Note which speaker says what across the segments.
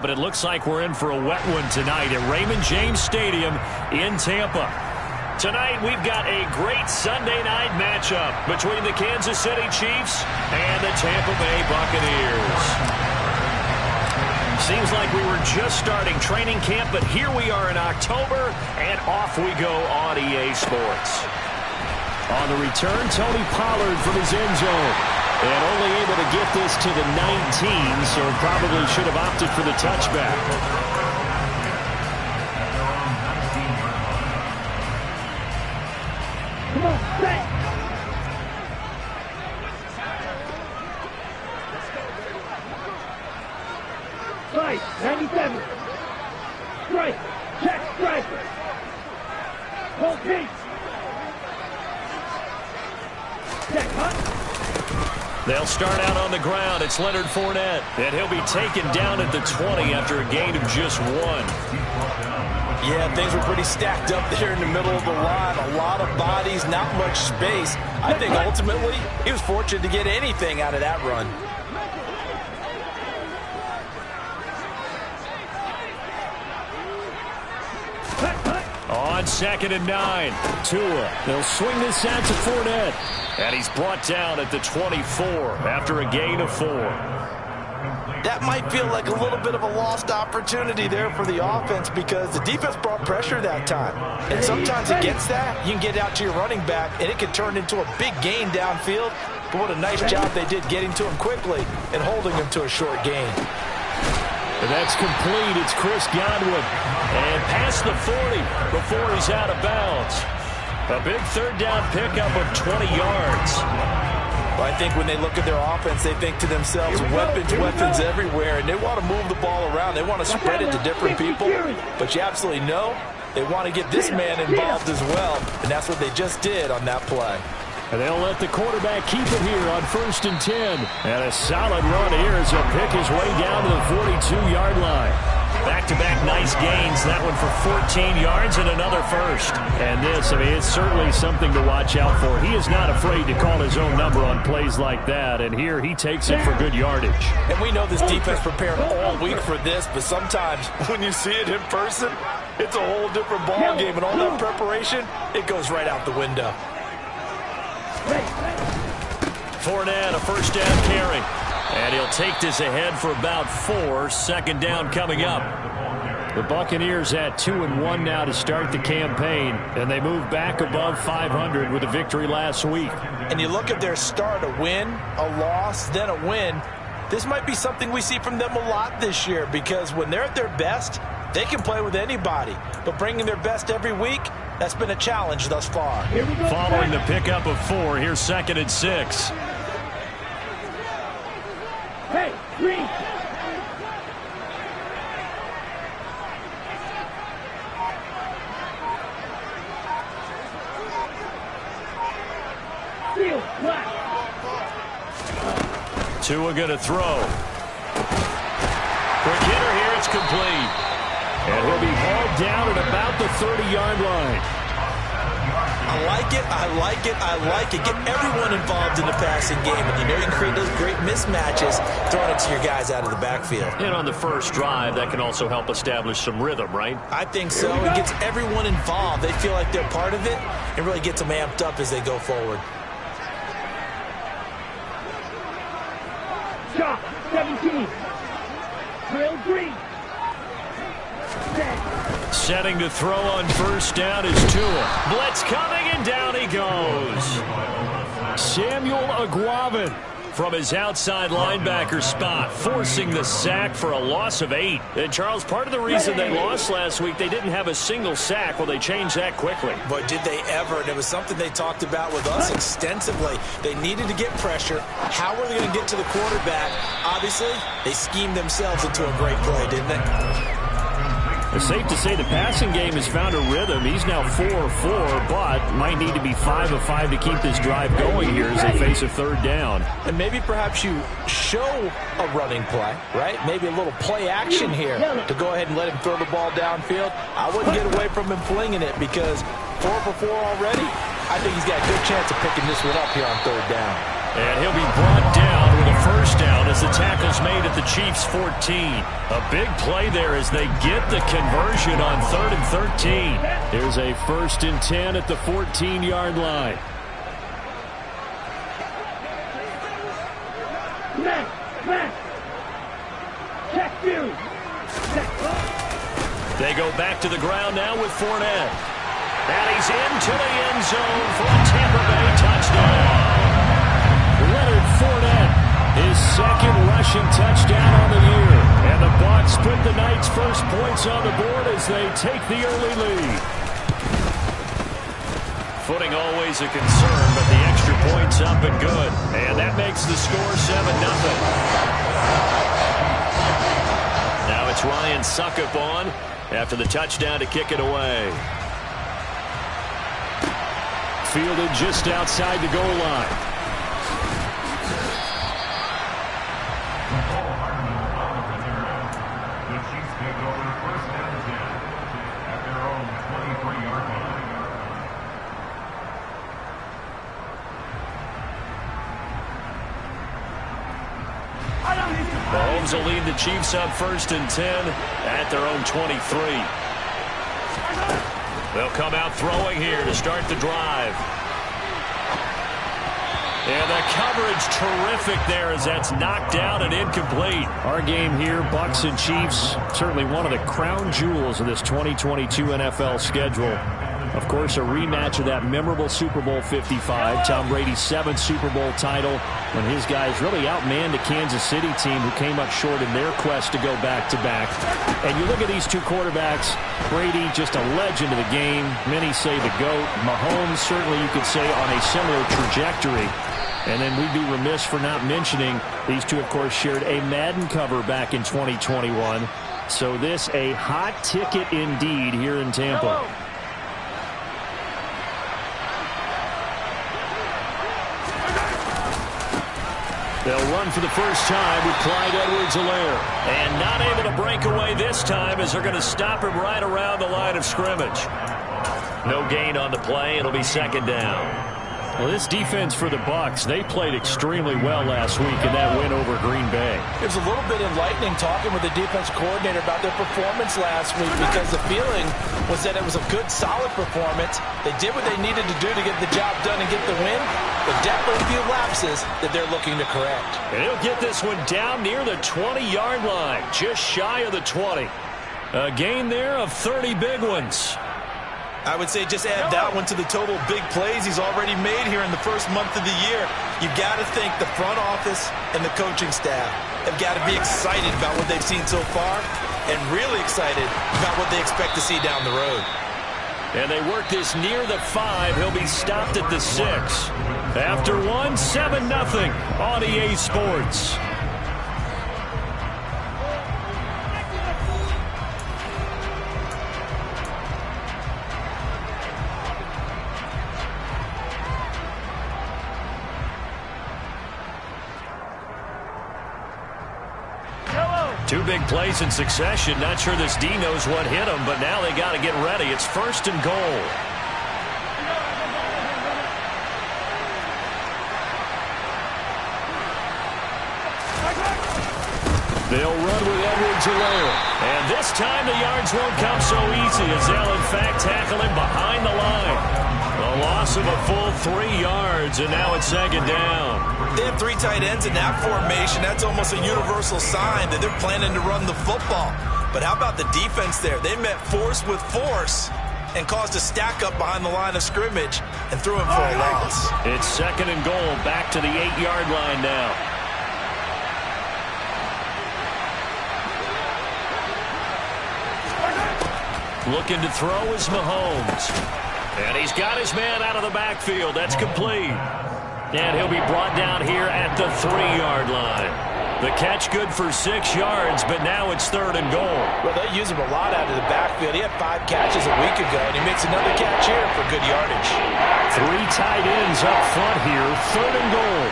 Speaker 1: But it looks like we're in for a wet one tonight at Raymond James Stadium in Tampa. Tonight we've got a great Sunday night matchup between the Kansas City Chiefs and the Tampa Bay Buccaneers. Seems like we were just starting training camp, but here we are in October, and off we go on EA Sports. On the return, Tony Pollard from his end zone. And only able to get this to the 19, so probably should have opted for the touchback.
Speaker 2: Come on, set. Right, 97. Strike, check, strike. Hold deep. Check, huh?
Speaker 1: They'll start out on the ground. It's Leonard Fournette, and he'll be taken down at the 20 after a gain of just 1.
Speaker 3: Yeah, things were pretty stacked up there in the middle of the line. A lot of bodies, not much space. I think ultimately he was fortunate to get anything out of that run.
Speaker 1: On 2nd and 9, Tua. They'll swing this out to Fournette. And he's brought down at the 24 after a gain of 4.
Speaker 3: That might feel like a little bit of a lost opportunity there for the offense because the defense brought pressure that time. And sometimes against that, you can get out to your running back, and it can turn into a big gain downfield. But what a nice job they did getting to him quickly and holding him to a short gain.
Speaker 1: And that's complete. It's Chris Godwin. And past the 40 before he's out of bounds. A big third down pickup of 20 yards.
Speaker 3: Well, I think when they look at their offense, they think to themselves, weapons everywhere, and they want to move the ball around. They want to spread it to different people. But you absolutely know they want to get this man involved as well, and that's what they just did on that play.
Speaker 1: And they'll let the quarterback keep it here on 1st and 10. And a solid run here as he'll pick his way down to the 42-yard line. Back-to-back nice gains. That one for 14 yards and another first. And this, I mean, it's certainly something to watch out for. He is not afraid to call his own number on plays like that. And here he takes it for good yardage.
Speaker 3: And we know this defense prepared all week for this, but sometimes when you see it in person, it's a whole different ball game. And all that preparation, it goes right out the window.
Speaker 1: Fournette, a first down carry. And he'll take this ahead for about 4. 2nd down coming up. The Buccaneers at 2-1 now to start the campaign. And they move back above 500 with a victory last week.
Speaker 3: And you look at their start, a win, a loss, then a win. This might be something we see from them a lot this year because when they're at their best, they can play with anybody. But bringing their best every week, that's been a challenge thus far.
Speaker 1: Following the pickup of 4, here's 2nd and 6.
Speaker 2: Hey, green. Field, black.
Speaker 1: Tua going to throw. Quick hitter here, it's complete. And he'll be hauled down at about the 30-yard line.
Speaker 3: I like it, I like it, I like it. Get everyone involved in the passing game. And you know you can create those great mismatches throwing it to your guys out of the backfield.
Speaker 1: And on the first drive, that can also help establish some rhythm, right?
Speaker 3: I think so. It gets everyone involved. They feel like they're part of it and really gets them amped up as they go forward.
Speaker 2: Shot, 17. Trail green.
Speaker 1: Setting to throw on first down is Tua. Blitz coming, and down he goes. Samuel Aguavin from his outside linebacker spot, forcing the sack for a loss of 8. And, Charles, part of the reason they lost last week, they didn't have a single sack. Well, they changed that quickly.
Speaker 3: But did they ever? And it was something they talked about with us extensively. They needed to get pressure. How were they going to get to the quarterback? Obviously, they schemed themselves into a great play, didn't they?
Speaker 1: It's safe to say the passing game has found a rhythm. He's now 4 of 4, but might need to be 5 of 5 to keep this drive going here as they face a 3rd down.
Speaker 3: And maybe perhaps you show a running play, right? Maybe a little play action here to go ahead and let him throw the ball downfield. I wouldn't get away from him flinging it because 4 for 4 already. I think he's got a good chance of picking this one up here on 3rd down.
Speaker 1: And he'll be brought down with a first down as the tackle's made at the Chiefs' 14. A big play there as they get the conversion on 3rd and 13. Here's a 1st and 10 at the 14-yard line.
Speaker 2: Man. Check you.
Speaker 1: They go back to the ground now with Fournette. And he's into the end zone for a Tampa Bay touchdown. Leonard Fournette, his 2nd rushing touchdown on the year. And the Bucs put the Knights' first points on the board as they take the early lead. Footing always a concern, but the extra point's up and good. And that makes the score 7-0. Now it's Ryan Suckup on after the touchdown to kick it away. Fielded just outside the goal line.
Speaker 4: The Chiefs take over 1st and 10 at their own 23-yard line.
Speaker 1: Mahomes will lead the Chiefs up 1st and 10 at their own 23. They'll come out throwing here to start the drive. And the coverage terrific there as that's knocked down and incomplete. Our game here, Bucs and Chiefs, certainly one of the crown jewels of this 2022 NFL schedule. Of course, a rematch of that memorable Super Bowl 55, Tom Brady's 7th Super Bowl title, when his guys really outmanned the Kansas City team who came up short in their quest to go back-to-back. And you look at these two quarterbacks, Brady just a legend of the game. Many say the GOAT. Mahomes, certainly you could say, on a similar trajectory. And then we'd be remiss for not mentioning these two, of course, shared a Madden cover back in 2021. So this a hot ticket indeed here in Tampa. They'll run for the first time with Clyde Edwards-Helaire. And not able to break away this time as they're going to stop him right around the line of scrimmage. No gain on the play. It'll be 2nd down. Well, this defense for the Bucs, they played extremely well last week in that win over Green Bay.
Speaker 3: It was a little bit enlightening talking with the defense coordinator about their performance last week because the feeling was that it was a good, solid performance. They did what they needed to do to get the job done and get the win, but definitely a few lapses that they're looking to correct.
Speaker 1: And he'll get this one down near the 20-yard line, just shy of the 20. A gain there of 30 big ones.
Speaker 3: I would say just add that one to the total big plays he's already made here in the first month of the year. You've got to think the front office and the coaching staff have got to be excited about what they've seen so far and really excited about what they expect to see down the road.
Speaker 1: And they work this near the 5. He'll be stopped at the 6. After one, 7-0 on EA Sports. Two big plays in succession. Not sure this D knows what hit him, but now they got to get ready. It's 1st and goal. They'll run with Edwards-Helaire. And this time the yards won't come so easy as they'll in fact tackle him behind the line. A loss of a full 3 yards, and now it's 2nd down.
Speaker 3: They have 3 tight ends in that formation. That's almost a universal sign that they're planning to run the football. But how about the defense there? They met force with force and caused a stack up behind the line of scrimmage and threw him for a loss.
Speaker 1: It's 2nd and goal, back to the 8-yard line now. Looking to throw is Mahomes. And he's got his man out of the backfield. That's complete. And he'll be brought down here at the 3-yard line. The catch good for 6 yards, but now it's 3rd and goal.
Speaker 3: Well, they use him a lot out of the backfield. He had 5 catches a week ago, and he makes another catch here for good yardage.
Speaker 1: 3 tight ends up front here, 3rd and goal.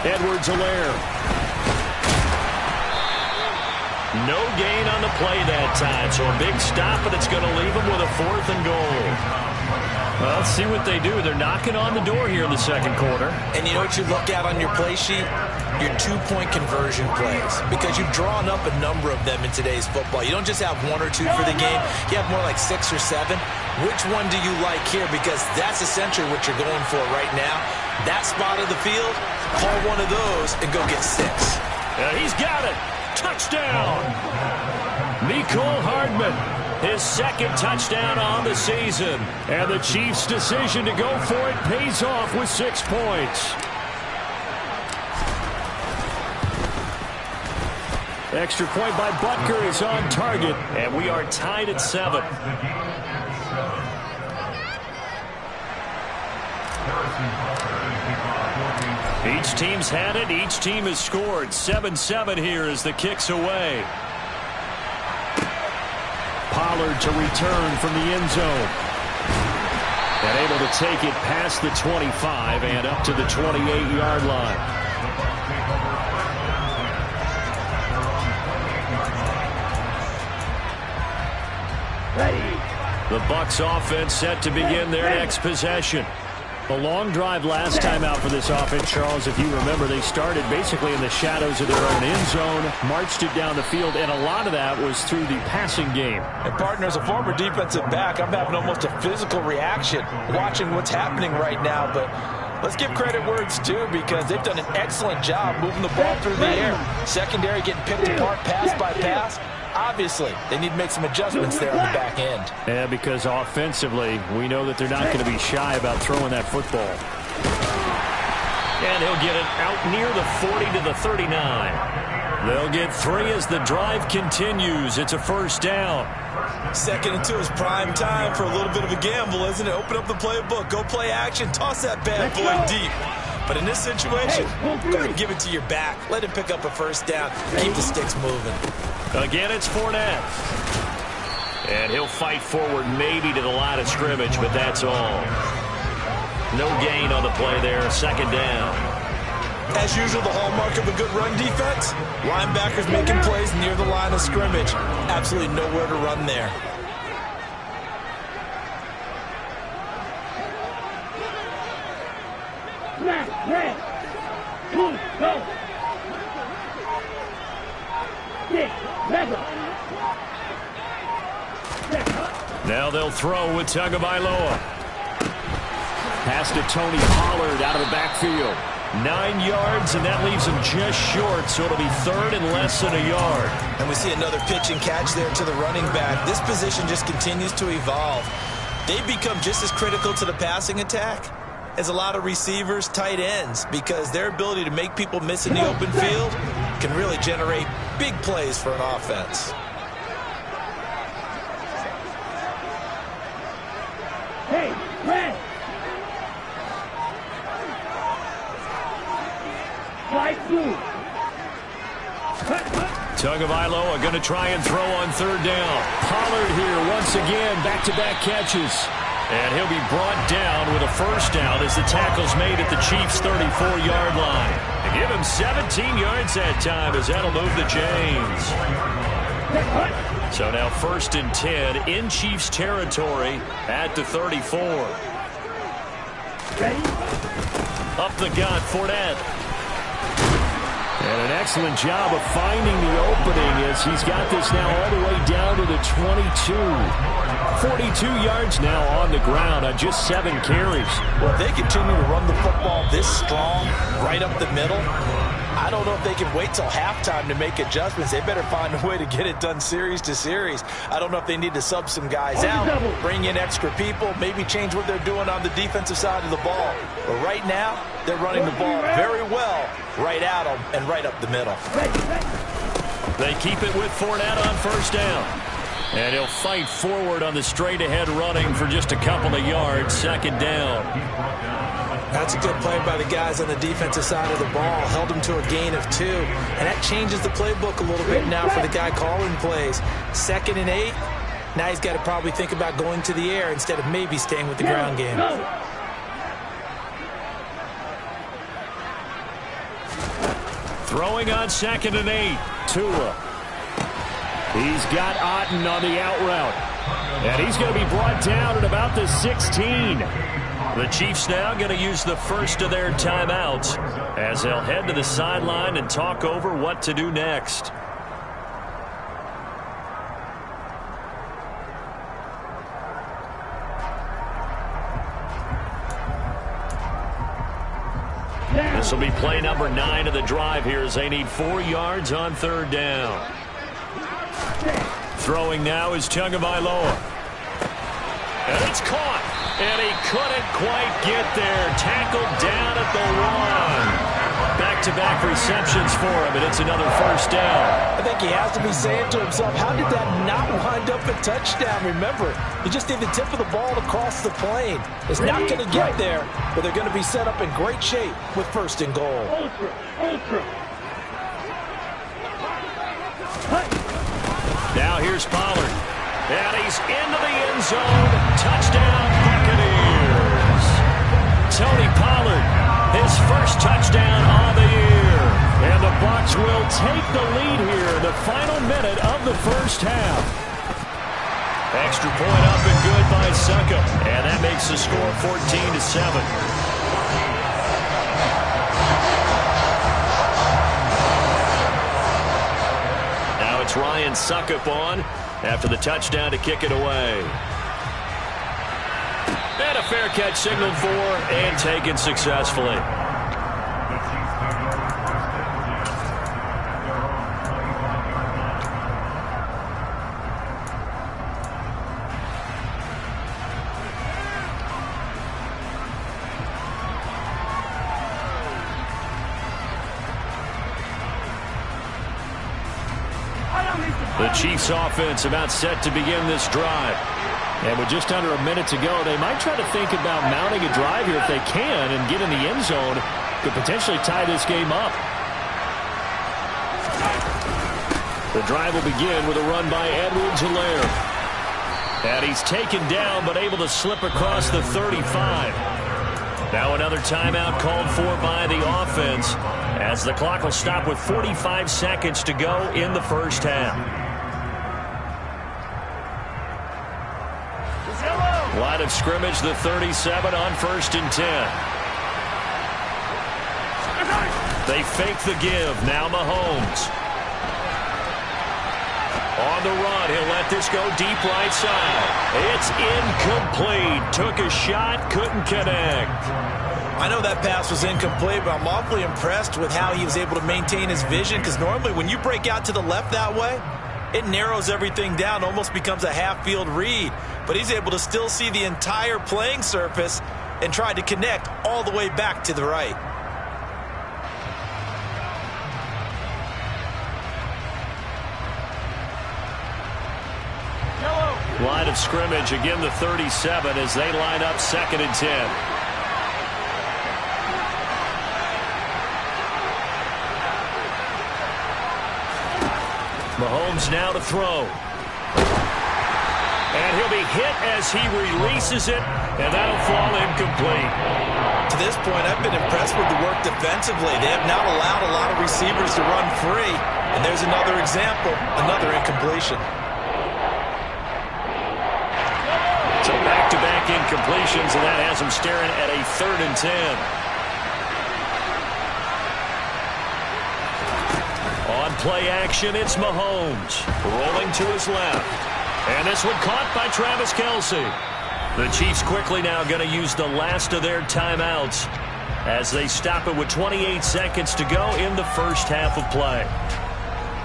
Speaker 1: Edwards-Helaire. No gain on the play that time, so a big stop, but it's going to leave him with a 4th and goal. Well, let's see what they do. They're knocking on the door here in the second quarter.
Speaker 3: And you know what you look at on your play sheet? Your two-point conversion plays, because you've drawn up a number of them in today's football. You don't just have one or two for the game. You have more like 6 or 7. Which one do you like here? Because that's essentially what you're going for right now. That spot of the field, call one of those and go get 6.
Speaker 1: He's got it. Touchdown. Mecole Hardman, his second touchdown on the season. And the Chiefs' decision to go for it pays off with 6 points. Extra point by Butker is on target, and we are tied at 7. Each team's had it. Each team has scored. 7-7 here as the kick's away. Pollard to return from the end zone. And able to take it past the 25 and up to the 28-yard line. The Bucs offense set to begin their next possession. A long drive last time out for this offense, Charles. If you remember, they started basically in the shadows of their own end zone, marched it down the field, and a lot of that was through the passing game.
Speaker 3: And partner, as a former defensive back, I'm having almost a physical reaction watching what's happening right now. But let's give credit where it's due, because they've done an excellent job moving the ball through the air. Secondary getting picked apart pass by pass. Obviously, they need to make some adjustments there on the back end.
Speaker 1: Yeah, because offensively, we know that they're not going to be shy about throwing that football. And he'll get it out near the 40 to the 39. They'll get 3 as the drive continues. It's a first down.
Speaker 3: 2nd and 2 is prime time for a little bit of a gamble, isn't it? Open up the playbook, go play action, toss that bad boy deep. But in this situation, go ahead and give it to your back. Let him pick up a first down. Keep the sticks moving.
Speaker 1: Again, it's Fournette. And he'll fight forward maybe to the line of scrimmage, but that's all. No gain on the play there. 2nd down.
Speaker 3: As usual, the hallmark of a good run defense, linebackers making plays near the line of scrimmage. Absolutely nowhere to run there.
Speaker 1: Now they'll throw with Tagovailoa. Pass to Tony Pollard out of the backfield. 9 yards, and that leaves him just short, so it'll be 3rd and less than a yard.
Speaker 3: And we see another pitch and catch there to the running back. This position just continues to evolve. They've become just as critical to the passing attack as a lot of receivers, tight ends, because their ability to make people miss in the open field can really generate big plays for an offense.
Speaker 2: Hey, red! Slide through.
Speaker 1: Tagovailoa going to try and throw on 3rd down. Pollard here once again, back-to-back catches. And he'll be brought down with a first down as the tackle's made at the Chiefs' 34-yard line. They give him 17 yards that time as that'll move the chains. So now 1st and 10 in Chiefs territory at the 34. Up the gut, Fournette. And an excellent job of finding the opening as he's got this now all the way down to the 22. 42 yards now on the ground on just 7 carries.
Speaker 3: Well, if they continue to run the football this strong, right up the middle, I don't know if they can wait till halftime to make adjustments. They better find a way to get it done series to series. I don't know if they need to sub some guys out, bring in extra people, maybe change what they're doing on the defensive side of the ball. But right now, they're running the ball very well right at them and right up the middle.
Speaker 1: They keep it with Fournette on 1st down. And he'll fight forward on the straight-ahead running for just a couple of yards. 2nd down.
Speaker 3: That's a good play by the guys on the defensive side of the ball. Held him to a gain of 2. And that changes the playbook a little bit now for the guy calling plays. 2nd and 8. Now he's got to probably think about going to the air instead of maybe staying with the ground game.
Speaker 1: Throwing on 2nd and 8. Tua. He's got Otten on the out route. And he's going to be brought down at about the 16. The Chiefs now going to use the first of their timeouts as they'll head to the sideline and talk over what to do next. This will be play number 9 of the drive here as they need 4 yards on 3rd down. Throwing now is Tagovailoa. And it's caught. And he couldn't quite get there. Tackled down at the 1. Back-to-back receptions for him, and it's another 1st down.
Speaker 3: I think he has to be saying to himself, how did that not wind up a touchdown? Remember, you just need the tip of the ball across the plane. It's not going to get there, but they're going to be set up in great shape with 1st and goal.
Speaker 2: Ultra.
Speaker 1: Now here's Pollard. And he's into the end zone. Touchdown, Buccaneers. Tony Pollard, his 1st touchdown on the year. And the Bucs will take the lead here in the final minute of the 1st half. Extra point up and good by Succop. And that makes the score 14-7. Now it's Ryan Succop on after the touchdown to kick it away. And a fair catch signaled for and taken successfully. The Chiefs offense about set to begin this drive. And with just under a minute to go, they might try to think about mounting a drive here if they can and get in the end zone. Could potentially tie this game up. The drive will begin with a run by Edwards-Helaire. And he's taken down but able to slip across the 35. Now another timeout called for by the offense as the clock will stop with 45 seconds to go in the 1st half. Line of scrimmage, the 37 on 1st and 10. They fake the give. Now Mahomes. On the run, he'll let this go deep right side. It's incomplete. Took a shot, couldn't connect.
Speaker 3: I know that pass was incomplete, but I'm awfully impressed with how he was able to maintain his vision, because normally when you break out to the left that way, it narrows everything down, almost becomes a half-field read. But he's able to still see the entire playing surface and try to connect all the way back to the right.
Speaker 1: Line of scrimmage, again the 37 as they line up 2nd and 10. Mahomes now to throw. And he'll be hit as he releases it, and that'll fall incomplete.
Speaker 3: To this point, I've been impressed with the work defensively. They have not allowed a lot of receivers to run free, and there's another example, another incompletion.
Speaker 1: So back-to-back incompletions, and that has them staring at a 3rd and 10. On play action, it's Mahomes. Rolling to his left. And this one caught by Travis Kelce. The Chiefs quickly now going to use the last of their timeouts as they stop it with 28 seconds to go in the 1st half of play.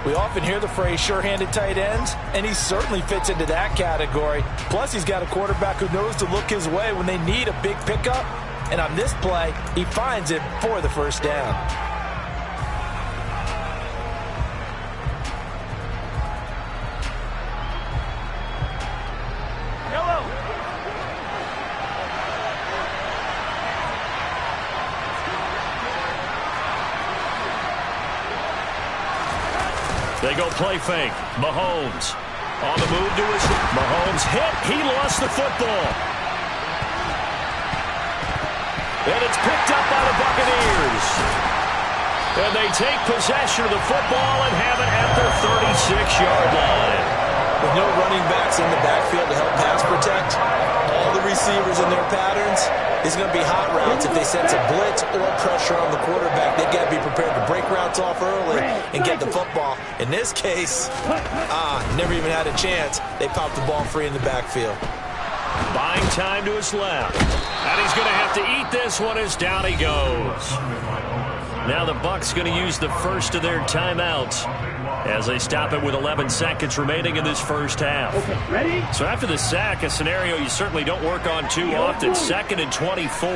Speaker 3: We often hear the phrase sure-handed tight ends, and he certainly fits into that category. Plus, he's got a quarterback who knows to look his way when they need a big pickup. And on this play, he finds it for the 1st down.
Speaker 1: They go play fake. Mahomes on the move to his. Mahomes hit. He lost the football. And it's picked up by the Buccaneers. And they take possession of the football and have it at their 36-yard line.
Speaker 3: With no running backs in the backfield to help pass protect, all the receivers in their patterns is going to be hot routes. If they sense a blitz or pressure on the quarterback, they've got to be prepared to break routes off early and get the football. In this case, never even had a chance. They popped the ball free in the backfield.
Speaker 1: Buying time to his left. And he's going to have to eat this one as down he goes. Now the Bucs going to use the first of their timeouts as they stop it with 11 seconds remaining in this first half.
Speaker 2: Okay, ready?
Speaker 1: So after the sack, a scenario you certainly don't work on too often. 2nd and 24.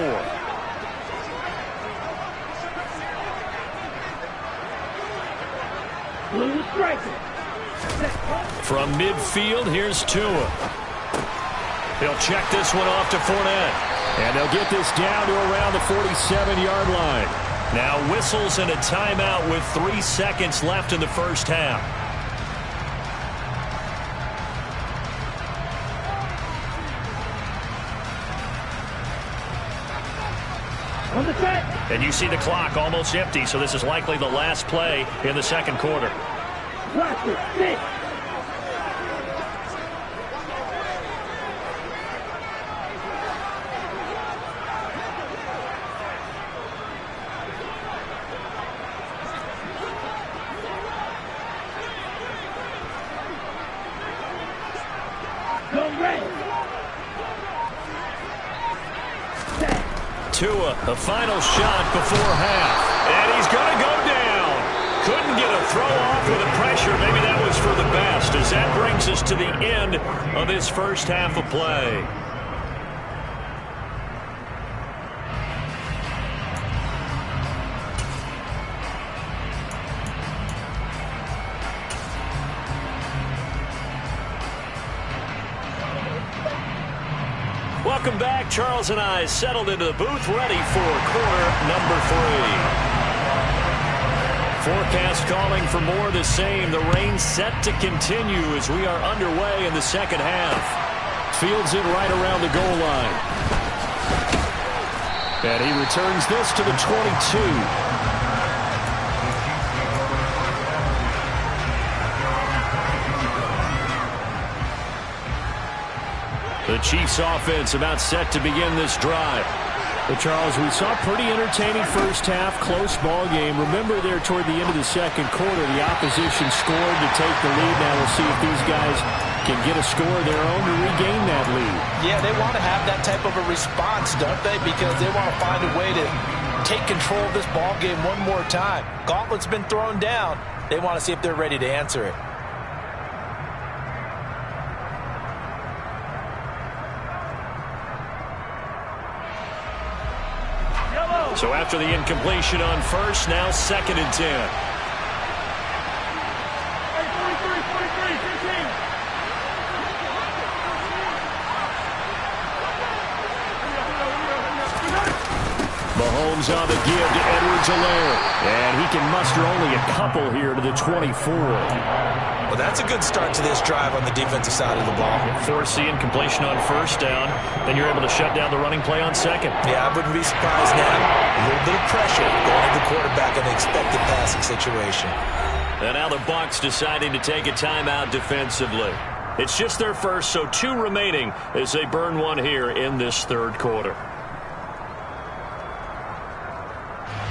Speaker 2: Blue striker.
Speaker 1: From midfield, here's Tua. He'll check this one off to Fournette. And they'll get this down to around the 47-yard line. Now whistles and a timeout with 3 seconds left in the first half.
Speaker 2: On the set.
Speaker 1: And you see the clock almost empty, so this is likely the last play in the second quarter.
Speaker 2: Blaster, 6.
Speaker 1: Tua, the final shot before half. And he's going to go down. Couldn't get a throw off with the pressure. Maybe that was for the best, as that brings us to the end of this first half of play. Welcome back. Charles and I settled into the booth, ready for quarter number 3. Forecast calling for more of the same. The rain set to continue as we are underway in the second half. Fields it right around the goal line. And he returns this to the 22. The Chiefs offense about set to begin this drive. Well, Charles, we saw a pretty entertaining first half, close ball game. Remember there toward the end of the second quarter, the opposition scored to take the lead. Now we'll see if these guys can get a score of their own to regain that lead.
Speaker 3: Yeah, they want to have that type of a response, don't they? Because they want to find a way to take control of this ball game one more time. Gauntlet's been thrown down. They want to see if they're ready to answer it.
Speaker 1: So after the incompletion on first, now 2nd and 10. Mahomes on the give to Edwards-Helaire. And he can muster only a couple here to the 24.
Speaker 3: Well, that's a good start to this drive on the defensive side of the ball.
Speaker 1: Force the incompletion on first down. Then you're able to shut down the running play on second.
Speaker 3: Yeah, I wouldn't be surprised now. A little bit of pressure going to the quarterback in the expected passing situation.
Speaker 1: And now the Bucs deciding to take a timeout defensively. It's just their first, so 2 remaining as they burn one here in this third quarter.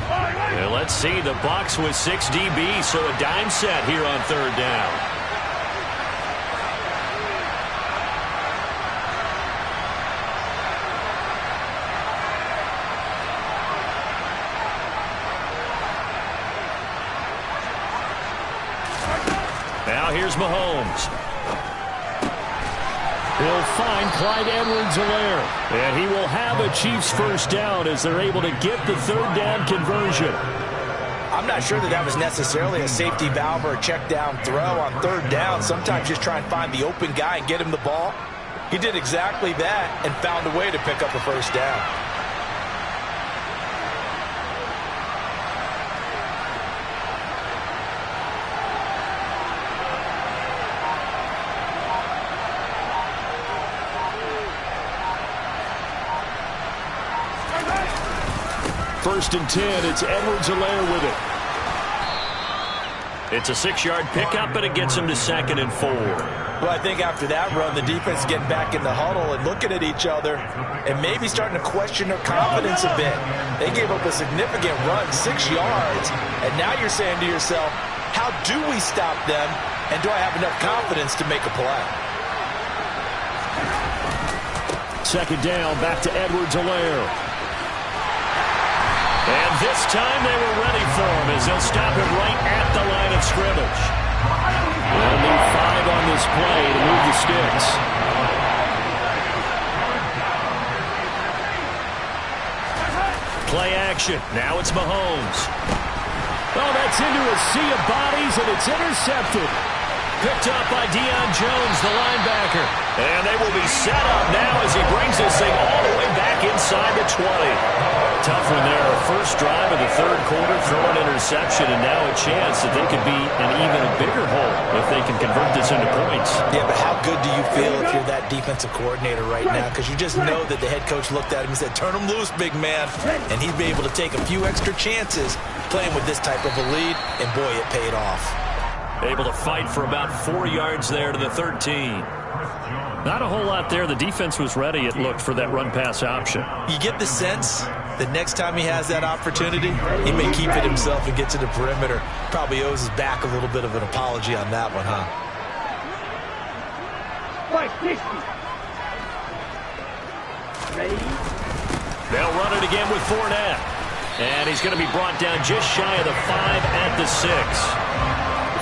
Speaker 1: And let's see, the Bucs with 6 DBs, so a dime set here on third down. Now here's Mahomes. He'll find Clyde Edwards-Helaire. And he will have a Chiefs first down as they're able to get the third down conversion.
Speaker 3: I'm not sure that was necessarily a safety valve or a check down throw on third down. Sometimes just try and find the open guy and get him the ball. He did exactly that and found a way to pick up a first down. First and 10, it's Edwards-Helaire with it.
Speaker 1: It's a 6-yard pickup, but it gets him to 2nd and 4.
Speaker 3: Well, I think after that run, the defense is getting back in the huddle and looking at each other and maybe starting to question their confidence a bit. They gave up a significant run, 6 yards, and now you're saying to yourself, how do we stop them, and do I have enough confidence to make a play?
Speaker 1: 2nd down, back to Edwards-Helaire. And this time they were ready for him as they'll stop him right at the line of scrimmage. They'll need 5 on this play to move the sticks. Play action. Now it's Mahomes. Oh, that's into a sea of bodies, and it's intercepted. Picked up by Deion Jones, the linebacker. And they will be set up now as he brings this thing all the way back inside the 20. Tough one there. First drive of the 3rd quarter, throw an interception, and now a chance that they could be in even a bigger hole if they can convert this into points.
Speaker 3: Yeah, but how good do you feel if you're that defensive coordinator right now? Because you just know that the head coach looked at him and said, turn him loose, big man. And he'd be able to take a few extra chances playing with this type of a lead, and boy, it paid off.
Speaker 1: Able to fight for about 4 yards there to the 13. Not a whole lot there. The defense was ready, it looked, for that run-pass option.
Speaker 3: You get the sense that next time he has that opportunity, he may keep it himself and get to the perimeter. Probably owes his back a little bit of an apology on that one, huh?
Speaker 2: Ready?
Speaker 1: They'll run it again with Fournette. And he's going to be brought down just shy of the 5 at the 6.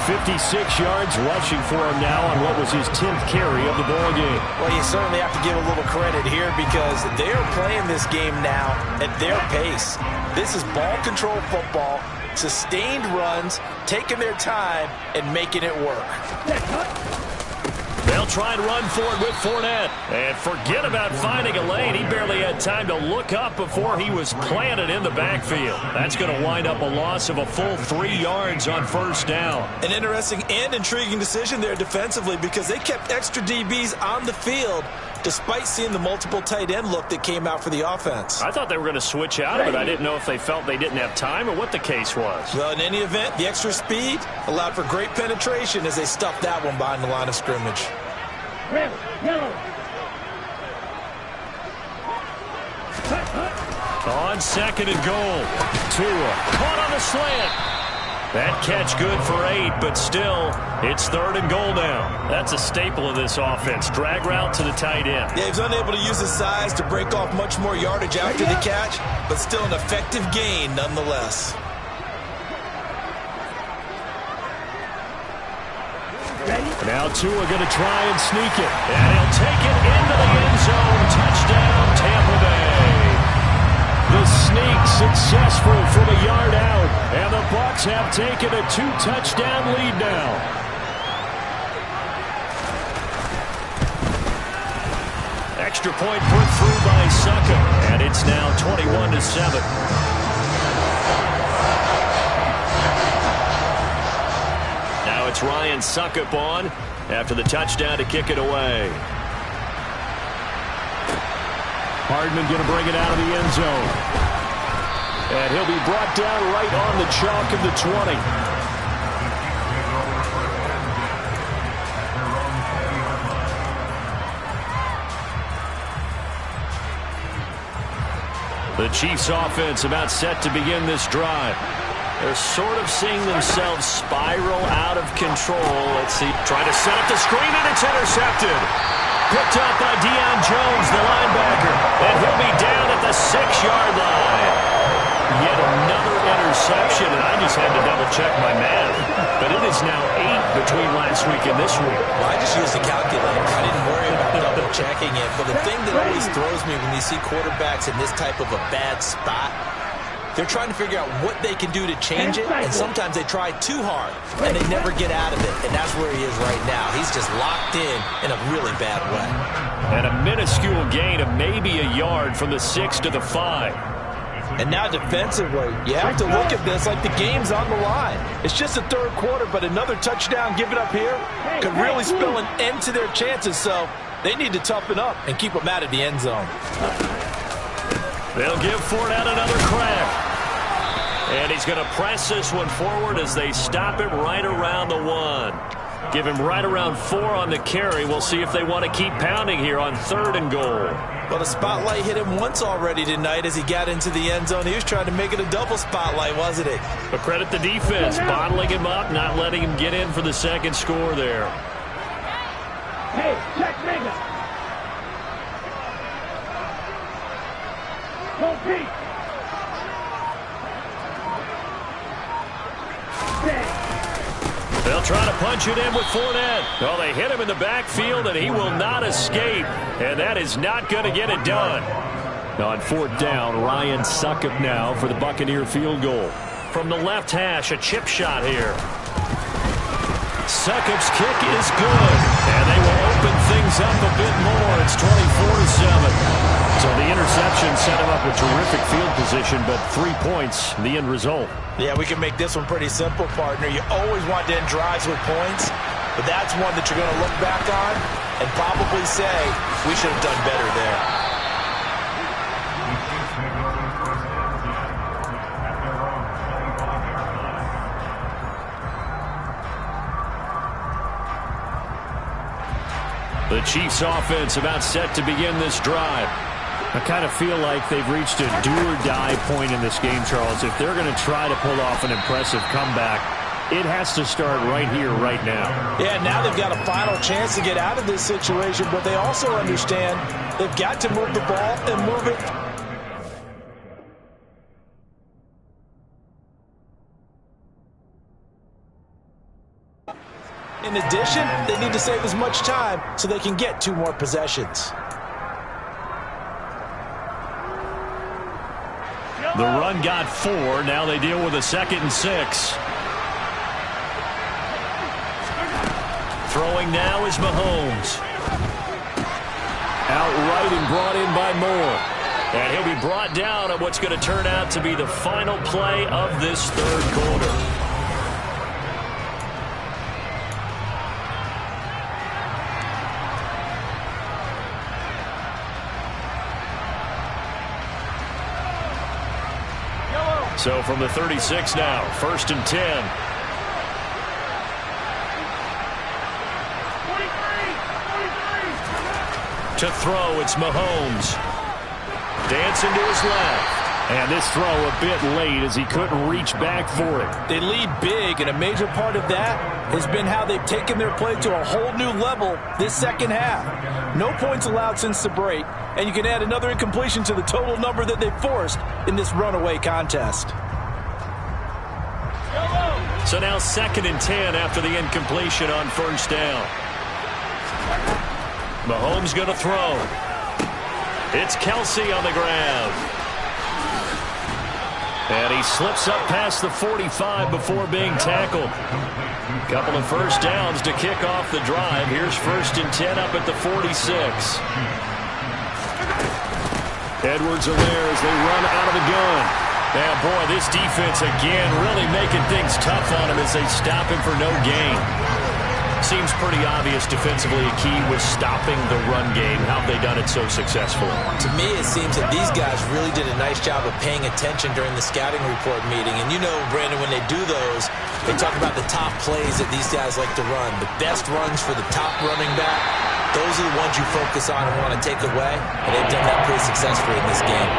Speaker 1: 56 yards rushing for him now on what was his 10th carry of the ball game.
Speaker 3: Well, you certainly have to give a little credit here because they're playing this game now at their pace. This is ball control football, sustained runs, taking their time, and making it work.
Speaker 1: They'll try and run for it with Fournette. And forget about finding a lane. He barely had time to look up before he was planted in the backfield. That's going to wind up a loss of a full 3 yards on 1st down.
Speaker 3: An interesting and intriguing decision there defensively because they kept extra DBs on the field despite seeing the multiple tight end look that came out for the offense.
Speaker 1: I thought they were going to switch out of it. I didn't know if they felt they didn't have time or what the case was.
Speaker 3: Well, in any event, the extra speed allowed for great penetration as they stuffed that one behind the line of scrimmage.
Speaker 2: Red, yellow.
Speaker 1: On 2nd and goal. Tua caught on the slant. That catch good for 8, but still, it's 3rd and goal now. That's a staple of this offense. Drag route to the tight end.
Speaker 3: Yeah, he was unable to use his size to break off much more yardage after the catch, but still an effective gain nonetheless.
Speaker 1: Now Tua going to try and sneak it. And he'll take it into the end zone. Touchdown, Tampa Bay. The sneak successful from a yard out. And the Bucs have taken a 2-touchdown lead now. Extra point put through by Succa. And it's now 21-7. It's Ryan Suckup on after the touchdown to kick it away. Hardman going to bring it out of the end zone. And he'll be brought down right on the chalk of the 20. The Chiefs offense about set to begin this drive. They're sort of seeing themselves spiral out of control. Let's see. Trying to set up the screen, and it's intercepted. Picked up by Deion Jones, the linebacker. And he'll be down at the 6-yard line. Yet another interception, and I just had to double-check my math. But it is now 8 between last week and this week.
Speaker 3: Well, I just used a calculator. I didn't worry about double-checking it. But the thing that always throws me when you see quarterbacks in this type of a bad spot, they're trying to figure out what they can do to change it, and sometimes they try too hard, and they never get out of it, and that's where he is right now. He's just locked in a really bad way.
Speaker 1: And a minuscule gain of maybe a yard from the 6 to the 5.
Speaker 3: And now defensively, you have to look at this like the game's on the line. It's just the 3rd quarter, but another touchdown given up here could really spell an end to their chances, so they need to toughen up and keep them out of the end zone.
Speaker 1: They'll give Fournette another crack. And he's going to press this one forward as they stop him right around the 1. Give him right around 4 on the carry. We'll see if they want to keep pounding here on 3rd and goal.
Speaker 3: Well, the spotlight hit him once already tonight as he got into the end zone. He was trying to make it a double spotlight, wasn't it?
Speaker 1: But credit the defense, bottling him up, not letting him get in for the second score there.
Speaker 2: Hey, check Mega. Go Pete.
Speaker 1: They'll try to punch it in with Fournette. Well, they hit him in the backfield, and he will not escape. And that is not going to get it done. On 4th down, Ryan Succop now for the Buccaneer field goal. From the left hash, a chip shot here. Succop's kick is good. And they will open things up a bit more. It's 24-7. So the interception set him up a terrific field position, but 3 points, the end result.
Speaker 3: Yeah, we can make this one pretty simple, partner. You always want to end drives with points, but that's one that you're going to look back on and probably say, we should have done better there.
Speaker 1: The Chiefs offense about set to begin this drive. I kind of feel like they've reached a do-or-die point in this game, Charles. If they're going to try to pull off an impressive comeback, it has to start right here, right now.
Speaker 3: Yeah, now they've got a final chance to get out of this situation, but they also understand they've got to move the ball and move it. In addition, they need to save as much time so they can get 2 more possessions.
Speaker 1: The run got 4. Now they deal with a 2nd and 6. Throwing now is Mahomes. Outright and brought in by Moore. And he'll be brought down at what's going to turn out to be the final play of this 3rd quarter. So from the 36 now, 1st and 10.
Speaker 2: 43.
Speaker 1: To throw, it's Mahomes. Dancing to his left. And this throw a bit late as he couldn't reach back for it.
Speaker 3: They lead big, and a major part of that has been how they've taken their play to a whole new level this second half. No points allowed since the break, and you can add another incompletion to the total number that they forced in this runaway contest.
Speaker 1: So now 2nd and 10 after the incompletion on 1st down. Mahomes going to throw. It's Kelsey on the ground. And he slips up past the 45 before being tackled. Couple of first downs to kick off the drive. Here's 1st and 10 up at the 46. Edwards-Helaire as they run out of the gun. Now, boy, this defense again really making things tough on him as they stop him for no gain. Seems pretty obvious defensively a key was stopping the run game. How have they done it so successfully?
Speaker 3: To me, it seems that these guys really did a nice job of paying attention during the scouting report meeting. And you know, Brandon, when they do those, they talk about the top plays that these guys like to run. The best runs for the top running back, those are the ones you focus on and want to take away. And they've done that pretty successfully in this game.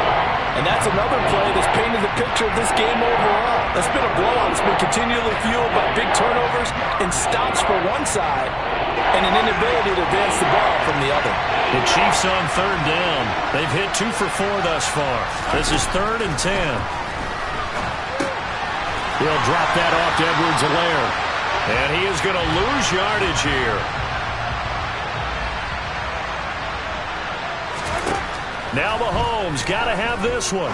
Speaker 3: And that's another play that's painted the picture of this game overall. That's been a blowout. It's been continually fueled by big turnovers and stops for one side and an inability to advance the ball from the other.
Speaker 1: The Chiefs on 3rd down. They've hit 2 for 4 thus far. This is 3rd and 10. He'll drop that off to Edwards-Helaire. And he is going to lose yardage here. Now Mahomes got to have this one.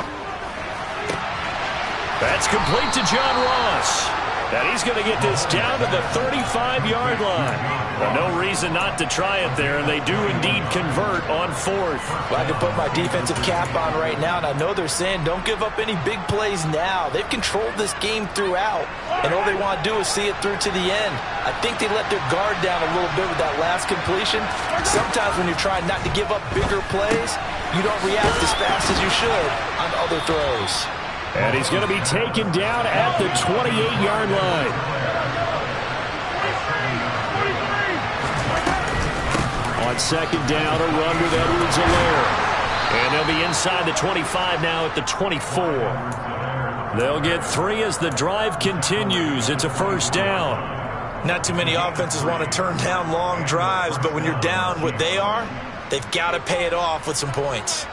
Speaker 1: That's complete to John Ross. And he's going to get this down to the 35-yard line. Well, no reason not to try it there, and they do indeed convert on 4th.
Speaker 3: Well, I can put my defensive cap on right now, and I know they're saying don't give up any big plays now. They've controlled this game throughout, and all they want to do is see it through to the end. I think they let their guard down a little bit with that last completion. Sometimes when you're trying not to give up bigger plays, you don't react as fast as you should on other throws.
Speaker 1: And he's going to be taken down at the 28-yard line. On second down, a run with Edwards-Helaire. And they'll be inside the 25 now at the 24. They'll get 3 as the drive continues. It's a first down.
Speaker 3: Not too many offenses want to turn down long drives, but when you're down what they are, they've got to pay it off with some points.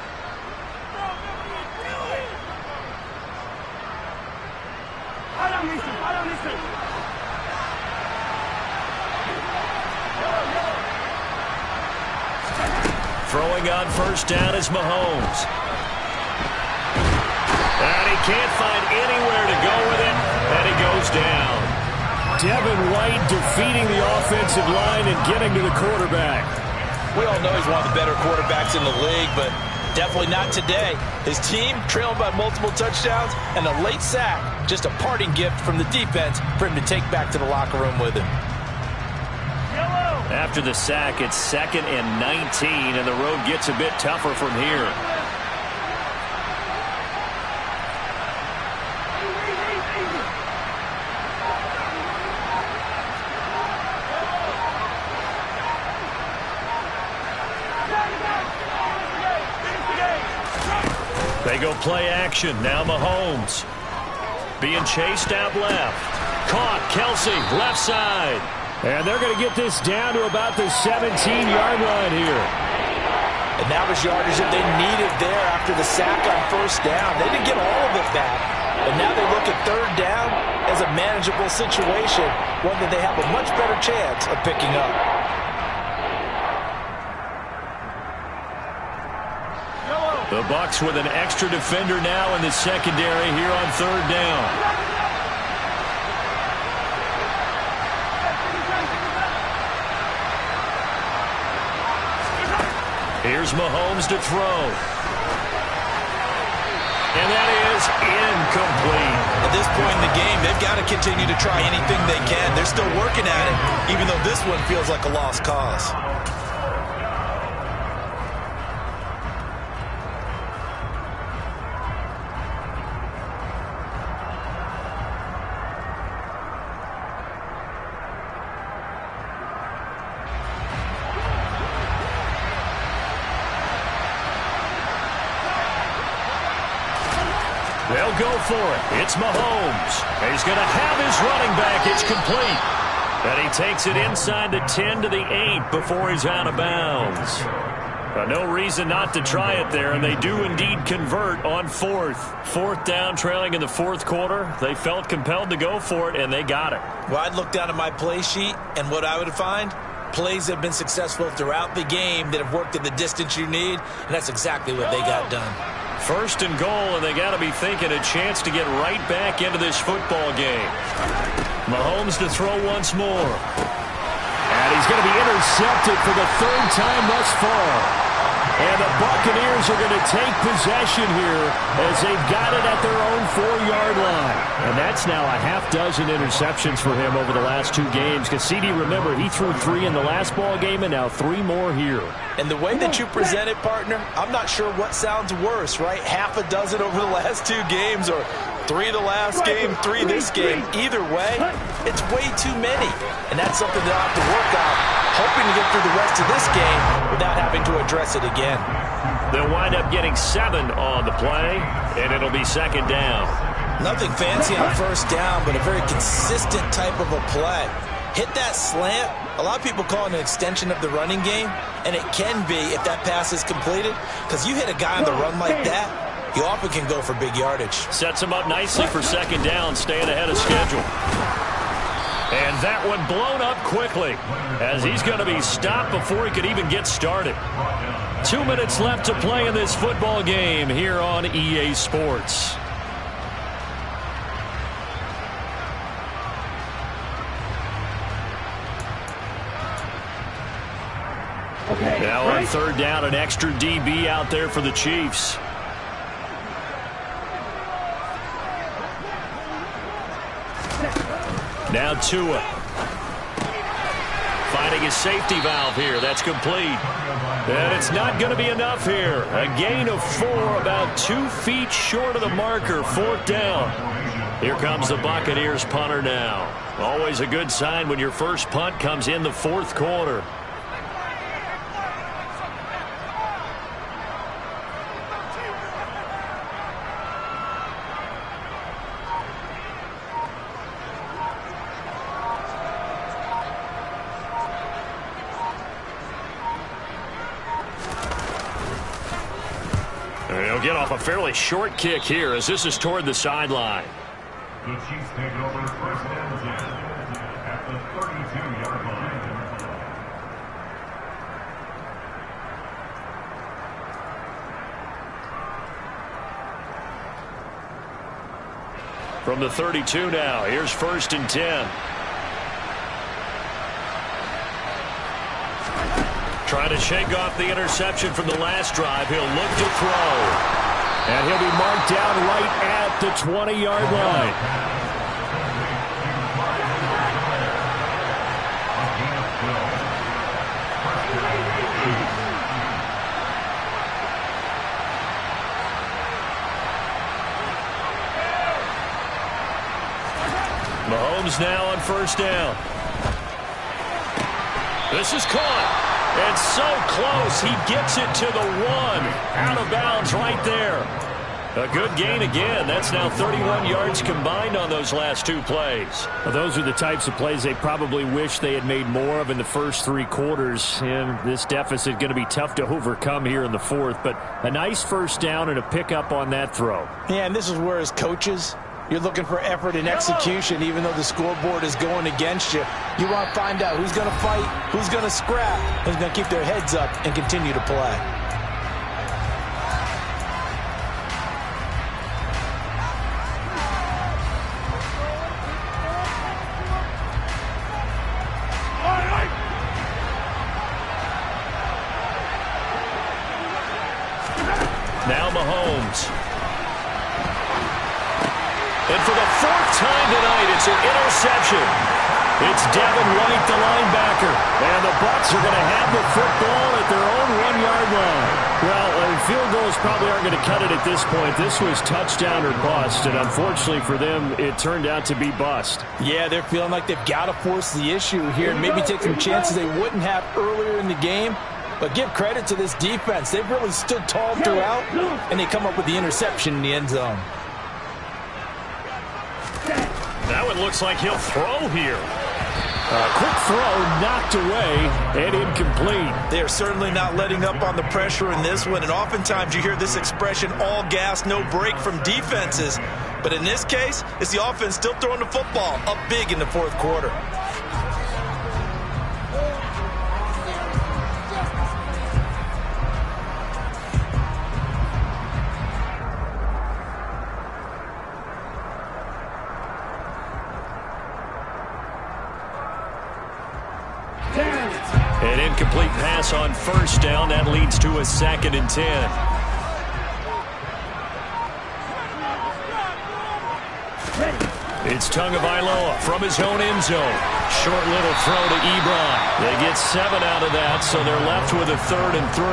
Speaker 1: Throwing on first down is Mahomes. And he can't find anywhere to go with it, and he goes down. Devin White defeating the offensive line and getting to the quarterback.
Speaker 3: We all know he's one of the better quarterbacks in the league, but definitely not today. His team trailing by multiple touchdowns and a late sack. Just a parting gift from the defense for him to take back to the locker room with him.
Speaker 1: After the sack, it's 2nd and 19, and the road gets a bit tougher from here. They go play action. Now Mahomes. Being chased out left. Caught. Kelsey, left side. And they're going to get this down to about the 17-yard line here.
Speaker 3: And that was yardage that they needed there after the sack on first down. They didn't get all of it back. But now they look at third down as a manageable situation, one that they have a much better chance of picking up.
Speaker 1: The Bucs with an extra defender now in the secondary here on third down. Here's Mahomes to throw. And that is incomplete.
Speaker 3: At this point in the game, they've got to continue to try anything they can. They're still working at it, even though this one feels like a lost cause.
Speaker 1: They'll go for it. It's Mahomes. He's going to have his running back. It's complete. And he takes it inside the 10 to the 8 before he's out of bounds. No reason not to try it there, and they do indeed convert on fourth. Fourth down, trailing in the fourth quarter. They felt compelled to go for it, and they got it.
Speaker 3: Well, I'd look down at my play sheet, and what I would find, plays have been successful throughout the game that have worked at the distance you need, and that's exactly what they got done.
Speaker 1: First and goal, and they got to be thinking a chance to get right back into this football game. Mahomes to throw once more. And he's going to be intercepted for the third time thus far. And the Buccaneers are going to take possession here as they've got it at their own 4-yard line. And that's now a half dozen interceptions for him over the last 2 games. Because CD, remember, he threw 3 in the last ball game and now 3 more here. And the way that you present it, partner, I'm not sure what sounds worse, right? Half a dozen over the last 2 games or 3 the last game, 3 this game. Either way, it's way too many. And that's something they'll have to work on, hoping to get through the rest of this game without having to address it again. They'll wind up getting 7 on the play, and it'll be second down.
Speaker 3: Nothing fancy on first down, but a very consistent type of a play. Hit that slant. A lot of people call it an extension of the running game, and it can be if that pass is completed, because you hit a guy on the run like that, he often can go for big yardage.
Speaker 1: Sets him up nicely for second down, staying ahead of schedule. And that one blown up quickly as he's going to be stopped before he could even get started. 2 minutes left to play in this football game here on EA Sports. Now on third down, an extra DB out there for the Chiefs. Now Tua. finding his safety valve here. That's complete. And it's not going to be enough here. A gain of 4, about 2 feet short of the marker. 4th down. Here comes the Buccaneers punter now. Always a good sign when your first punt comes in the 4th quarter. He'll get off a fairly short kick here as this is toward the sideline.
Speaker 4: The Chiefs take over 1st and 10 at the 32-yard line.
Speaker 1: From the 32 now, here's 1st and 10. Trying to shake off the interception from the last drive. He'll look to throw. And he'll be marked down right at the 20-yard line. Mahomes now on 1st down. This is caught. And so close, he gets it to the 1. Out of bounds right there. A good gain again. That's now 31 yards combined on those last 2 plays.
Speaker 2: Well, those are the types of plays they probably wish they had made more of in the first 3 quarters. And this deficit going to be tough to overcome here in the 4th. But a nice 1st down and a pickup on that throw.
Speaker 3: Yeah, and this is where as coaches, you're looking for effort and execution, even though the scoreboard is going against you. You want to find out who's going to fight, who's going to scrap, who's going to keep their heads up and continue to play.
Speaker 1: Now Mahomes. And for the 4th time tonight, it's an interception. It's Devin White, the linebacker. And the Bucs are going to have the football at their own 1-yard line. Well, field goals probably aren't going to cut it at this point. This was touchdown or bust, and unfortunately for them, it turned out to be bust.
Speaker 3: Yeah, they're feeling like they've got to force the issue here and maybe take some chances they wouldn't have earlier in the game. But give credit to this defense. They've really stood tall throughout, and they come up with the interception in the end zone.
Speaker 1: That one looks like he'll throw here.
Speaker 2: Quick throw knocked away and incomplete.
Speaker 3: They are certainly not letting up on the pressure in this one, and oftentimes you hear this expression, all gas, no break from defenses. But in this case, it's the offense still throwing the football up big in the 4th quarter.
Speaker 1: An incomplete pass on 1st down. That leads to a 2nd and 10. It's Tagovailoa from his own end zone. Short little throw to Ebron. They get 7 out of that, so they're left with a 3rd and 3.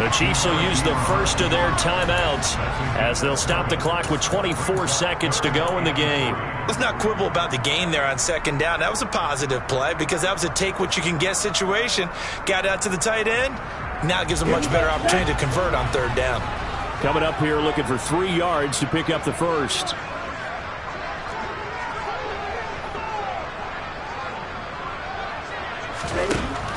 Speaker 1: The Chiefs will use the first of their timeouts as they'll stop the clock with 24 seconds to go in the game.
Speaker 3: Let's not quibble about the gain there on 2nd down. That was a positive play because that was a take-what-you-can-get situation. Got out to the tight end. Now it gives them a much better opportunity to convert on 3rd down.
Speaker 2: Coming up here looking for 3 yards to pick up the 1st.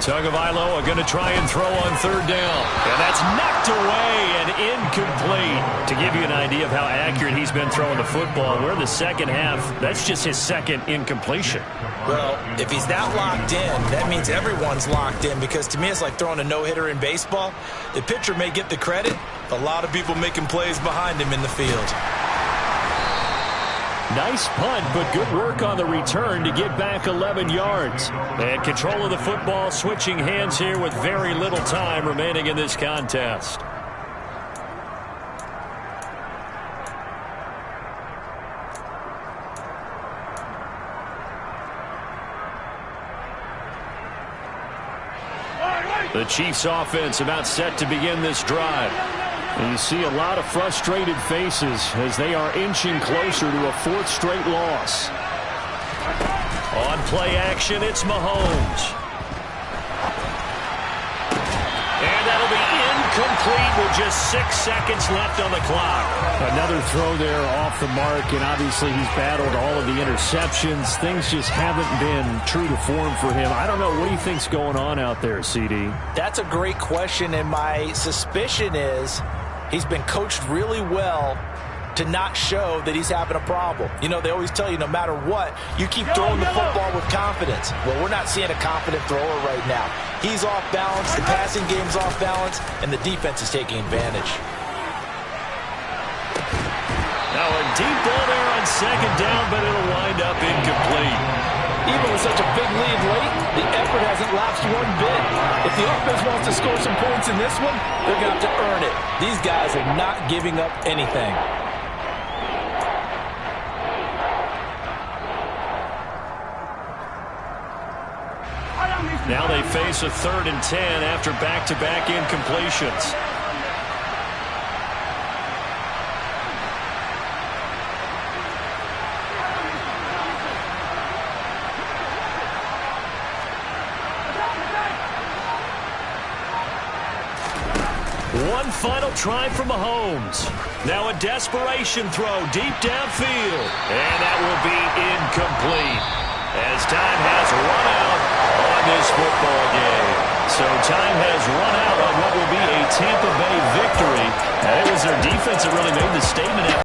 Speaker 1: Tagovailoa going to try and throw on 3rd down. And that's knocked away and incomplete. To give you an idea of how accurate he's been throwing the football, we're in the 2nd half. That's just his 2nd incompletion.
Speaker 3: Well, if he's that locked in, that means everyone's locked in because to me it's like throwing a no-hitter in baseball. The pitcher may get the credit. A lot of people making plays behind him in the field.
Speaker 2: Nice punt, but good work on the return to get back 11 yards.
Speaker 1: And control of the football switching hands here with very little time remaining in this contest.
Speaker 2: The Chiefs offense about set to begin this drive.
Speaker 1: And you see a lot of frustrated faces as they are inching closer to a fourth straight loss.
Speaker 2: On play action, it's Mahomes. And that'll be incomplete with just 6 seconds left on the clock.
Speaker 1: Another throw there off the mark, and obviously he's battled all of the interceptions. Things just haven't been true to form for him. I don't know. What do you think's going on out there, CD?
Speaker 3: That's a great question, and my suspicion is he's been coached really well to not show that he's having a problem. You know, they always tell you no matter what, you keep throwing the football with confidence. Well, we're not seeing a confident thrower right now. He's off balance, the passing game's off balance, and the defense is taking advantage.
Speaker 2: Now a deep ball there on second down, but it'll wind up incomplete.
Speaker 3: Even with such a big lead late, the effort hasn't lapsed one bit. If the offense wants to score some points in this one, they're going to have to earn it. These guys are not giving up anything.
Speaker 2: Now they face a 3rd and 10 after back-to-back incompletions. One final try from Mahomes. Now a desperation throw deep downfield. And that will be incomplete as time has run out on this football game. So time has run out on what will be a Tampa Bay victory. And it was their defense that really made the statement.